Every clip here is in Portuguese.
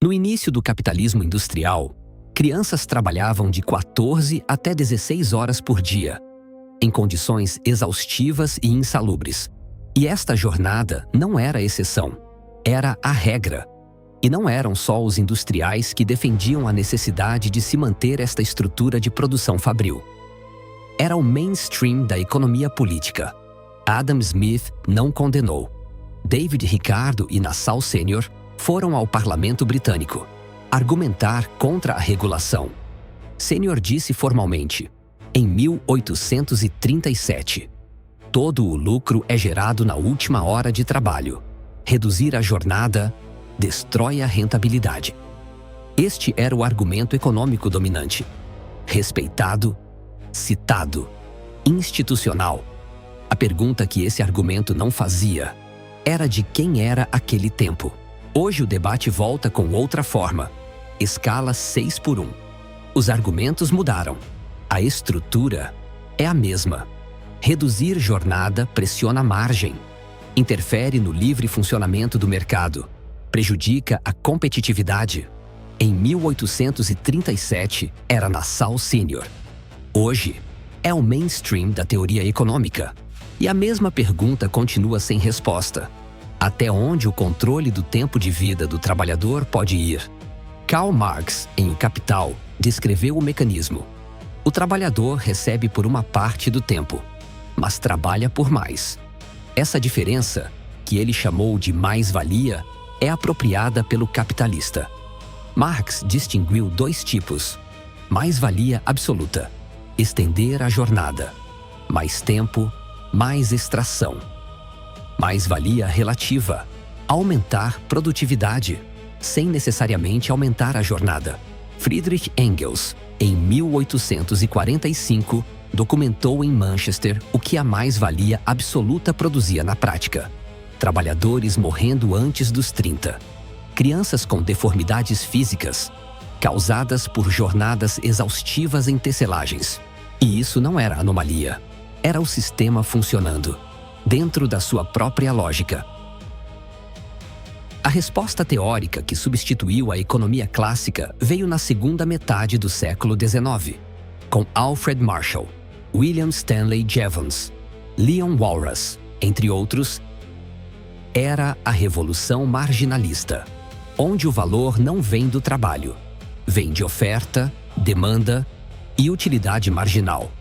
No início do capitalismo industrial, crianças trabalhavam de 14 até 16 horas por dia, em condições exaustivas e insalubres. E esta jornada não era a exceção, era a regra. E não eram só os industriais que defendiam a necessidade de se manter esta estrutura de produção fabril. Era o mainstream da economia política. Adam Smith não condenou. David Ricardo e Nassau Sr. foram ao parlamento britânico argumentar contra a regulação. Sr. disse formalmente, em 1837, todo o lucro é gerado na última hora de trabalho. Reduzir a jornada destrói a rentabilidade. Este era o argumento econômico dominante. Respeitado, citado, institucional. A pergunta que esse argumento não fazia era de quem era aquele tempo. Hoje o debate volta com outra forma. Escala 6:1. Os argumentos mudaram. A estrutura é a mesma. Reduzir jornada pressiona a margem, interfere no livre funcionamento do mercado, prejudica a competitividade. Em 1837 era Nassau Sr. Hoje é o mainstream da teoria econômica. E a mesma pergunta continua sem resposta. Até onde o controle do tempo de vida do trabalhador pode ir? Karl Marx, em O Capital, descreveu o mecanismo. O trabalhador recebe por uma parte do tempo, mas trabalha por mais. Essa diferença, que ele chamou de mais-valia, é apropriada pelo capitalista. Marx distinguiu dois tipos: mais-valia absoluta, estender a jornada; mais tempo, mais extração. Mais-valia relativa, aumentar produtividade, sem necessariamente aumentar a jornada. Friedrich Engels, em 1845, documentou em Manchester o que a mais-valia absoluta produzia na prática. Trabalhadores morrendo antes dos 30. Crianças com deformidades físicas, causadas por jornadas exaustivas em tecelagens. E isso não era anomalia. Era o sistema funcionando, dentro da sua própria lógica. A resposta teórica que substituiu a economia clássica veio na segunda metade do século XIX, com Alfred Marshall, William Stanley Jevons, Leon Walras, entre outros. Era a revolução marginalista, onde o valor não vem do trabalho, vem de oferta, demanda e utilidade marginal.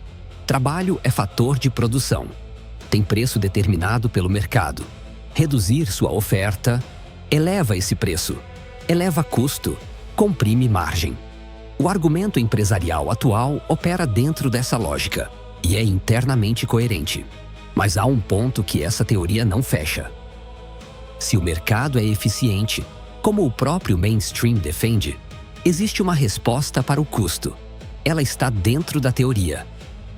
Trabalho é fator de produção. Tem preço determinado pelo mercado. Reduzir sua oferta eleva esse preço, eleva custo, comprime margem. O argumento empresarial atual opera dentro dessa lógica e é internamente coerente. Mas há um ponto que essa teoria não fecha. Se o mercado é eficiente, como o próprio mainstream defende, existe uma resposta para o custo. Ela está dentro da teoria.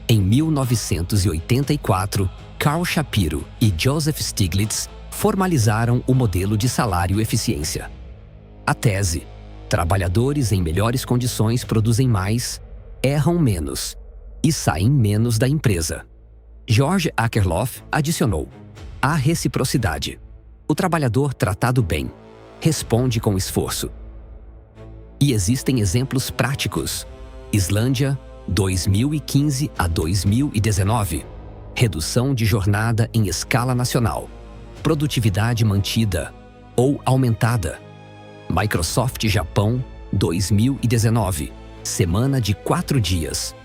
Em 1984, Carl Shapiro e Joseph Stiglitz formalizaram o modelo de salário-eficiência. A tese: trabalhadores em melhores condições produzem mais, erram menos e saem menos da empresa. George Akerlof adicionou: há reciprocidade. O trabalhador tratado bem responde com esforço. E existem exemplos práticos. Islândia, 2015 a 2019. Redução de jornada em escala nacional. Produtividade mantida ou aumentada. Microsoft Japão, 2019. Semana de 4 dias.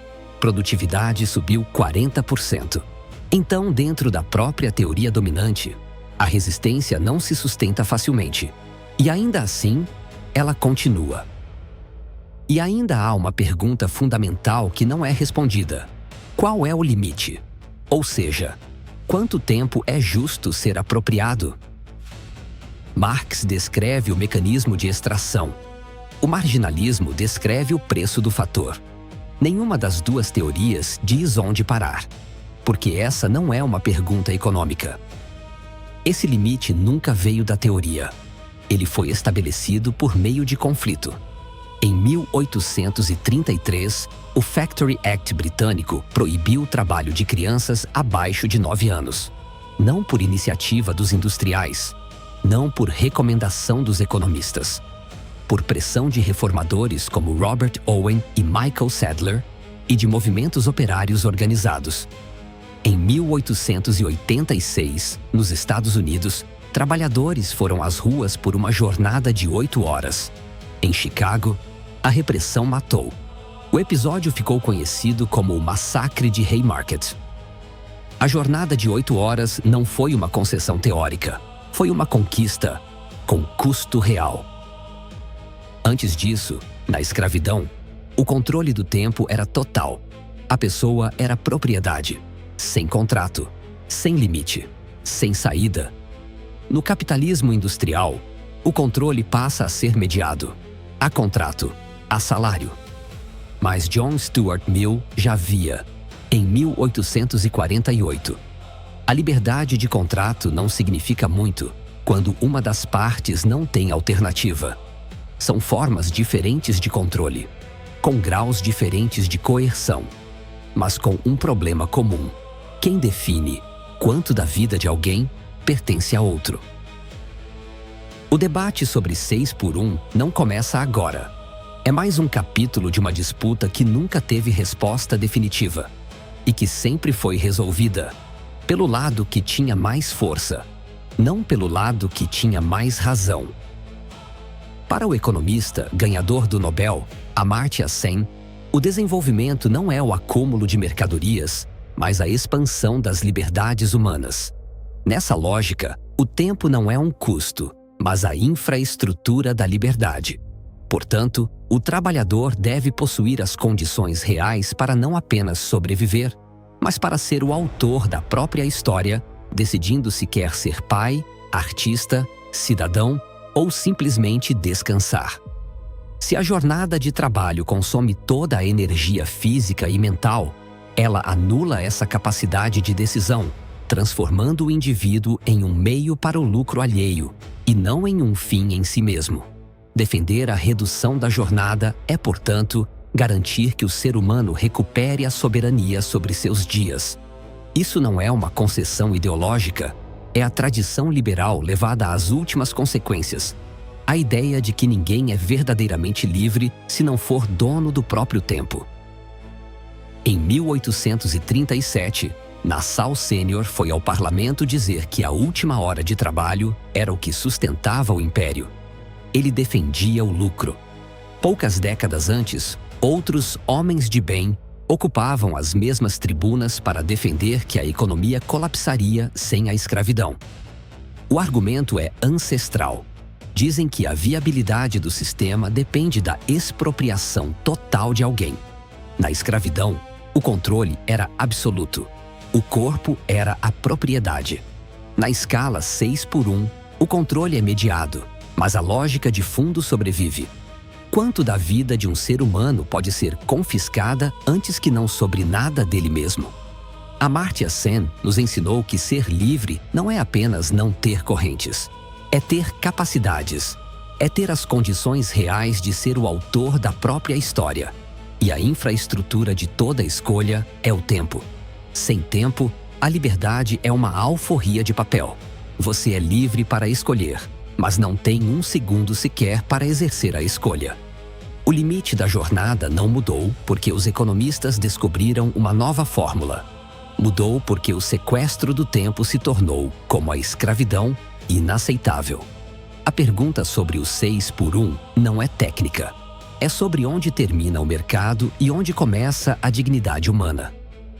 Produtividade subiu 40%. Então, dentro da própria teoria dominante, a resistência não se sustenta facilmente. E ainda assim, ela continua. E ainda há uma pergunta fundamental que não é respondida. Qual é o limite? Ou seja, quanto tempo é justo ser apropriado? Marx descreve o mecanismo de extração. O marginalismo descreve o preço do fator. Nenhuma das duas teorias diz onde parar, porque essa não é uma pergunta econômica. Esse limite nunca veio da teoria. Ele foi estabelecido por meio de conflito. Em 1833, o Factory Act britânico proibiu o trabalho de crianças abaixo de 9 anos. Não por iniciativa dos industriais, não por recomendação dos economistas. por pressão de reformadores como Robert Owen e Michael Sadler e de movimentos operários organizados. Em 1886, nos Estados Unidos, trabalhadores foram às ruas por uma jornada de 8 horas. Em Chicago, a repressão matou. O episódio ficou conhecido como o Massacre de Haymarket. A jornada de 8 horas não foi uma concessão teórica, foi uma conquista com custo real. Antes disso, na escravidão, o controle do tempo era total. A pessoa era propriedade, sem contrato, sem limite, sem saída. No capitalismo industrial, o controle passa a ser mediado. Há contrato, há salário. Mas John Stuart Mill já via, em 1848. A liberdade de contrato não significa muito quando uma das partes não tem alternativa. São formas diferentes de controle, com graus diferentes de coerção, mas com um problema comum. Quem define quanto da vida de alguém pertence a outro. O debate sobre 6x1 não começa agora. É mais um capítulo de uma disputa que nunca teve resposta definitiva e que sempre foi resolvida pelo lado que tinha mais força, não pelo lado que tinha mais razão. Para o economista ganhador do Nobel, Amartya Sen, o desenvolvimento não é o acúmulo de mercadorias, mas a expansão das liberdades humanas. Nessa lógica, o tempo não é um custo, mas a infraestrutura da liberdade. Portanto, o trabalhador deve possuir as condições reais para não apenas sobreviver, mas para ser o autor da própria história, decidindo se quer ser pai, artista, cidadão ou simplesmente descansar. Se a jornada de trabalho consome toda a energia física e mental, ela anula essa capacidade de decisão, transformando o indivíduo em um meio para o lucro alheio e não em um fim em si mesmo. Defender a redução da jornada é, portanto, garantir que o ser humano recupere a soberania sobre seus dias. Isso não é uma concessão ideológica, é a tradição liberal levada às últimas consequências. A ideia de que ninguém é verdadeiramente livre se não for dono do próprio tempo. Em 1837, Nassau Sênior foi ao parlamento dizer que a última hora de trabalho era o que sustentava o império. Ele defendia o lucro. Poucas décadas antes, outros homens de bem ocupavam as mesmas tribunas para defender que a economia colapsaria sem a escravidão. O argumento é ancestral. Dizem que a viabilidade do sistema depende da expropriação total de alguém. Na escravidão, o controle era absoluto. O corpo era a propriedade. Na escala 6x1, o controle é mediado, mas a lógica de fundo sobrevive. Quanto da vida de um ser humano pode ser confiscada antes que não sobre nada dele mesmo? Amartya Sen nos ensinou que ser livre não é apenas não ter correntes. É ter capacidades. É ter as condições reais de ser o autor da própria história. E a infraestrutura de toda escolha é o tempo. Sem tempo, a liberdade é uma alforria de papel. Você é livre para escolher, mas não tem um segundo sequer para exercer a escolha. O limite da jornada não mudou porque os economistas descobriram uma nova fórmula. Mudou porque o sequestro do tempo se tornou, como a escravidão, inaceitável. A pergunta sobre o 6x1 não é técnica. É sobre onde termina o mercado e onde começa a dignidade humana.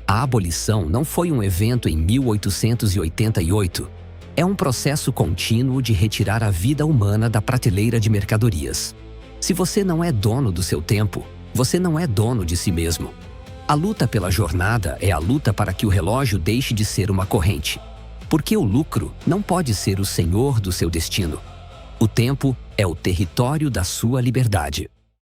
A abolição não foi um evento em 1888. É um processo contínuo de retirar a vida humana da prateleira de mercadorias. Se você não é dono do seu tempo, você não é dono de si mesmo. A luta pela jornada é a luta para que o relógio deixe de ser uma corrente. Porque o lucro não pode ser o senhor do seu destino. O tempo é o território da sua liberdade.